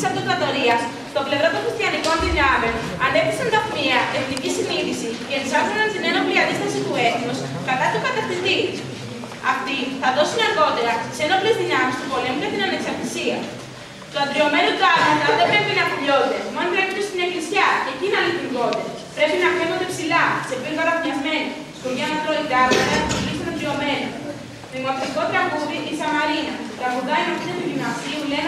της αυτοκρατορίας, στο πλευρό των χριστιανικών δυνάμεων, ανέπτυσαν ταχμία, εθνική συνείδηση και ενσάρκωναν την ένοπλη αντίσταση του έθνους κατά του κατακτητή. Αυτοί θα δώσουν αργότερα τις ένοπλες δυνάμεις του πολέμου για την ανεξαρτησία. Του αντριωμένου τάγματα δεν πρέπει να πουλιώνται, μόνο πρέπει στην εκκλησιά και εκεί να λειτουργώνται. Πρέπει να φεύγονται ψηλά, σε πύργα φτιασμένοι, σκουριά να τρώει τάγματα, του αντριωμένου. Δημοτικό τραγούδι η Σαμαρίνα. Τραγουδάει με αυτή του γυμνασίου, λέει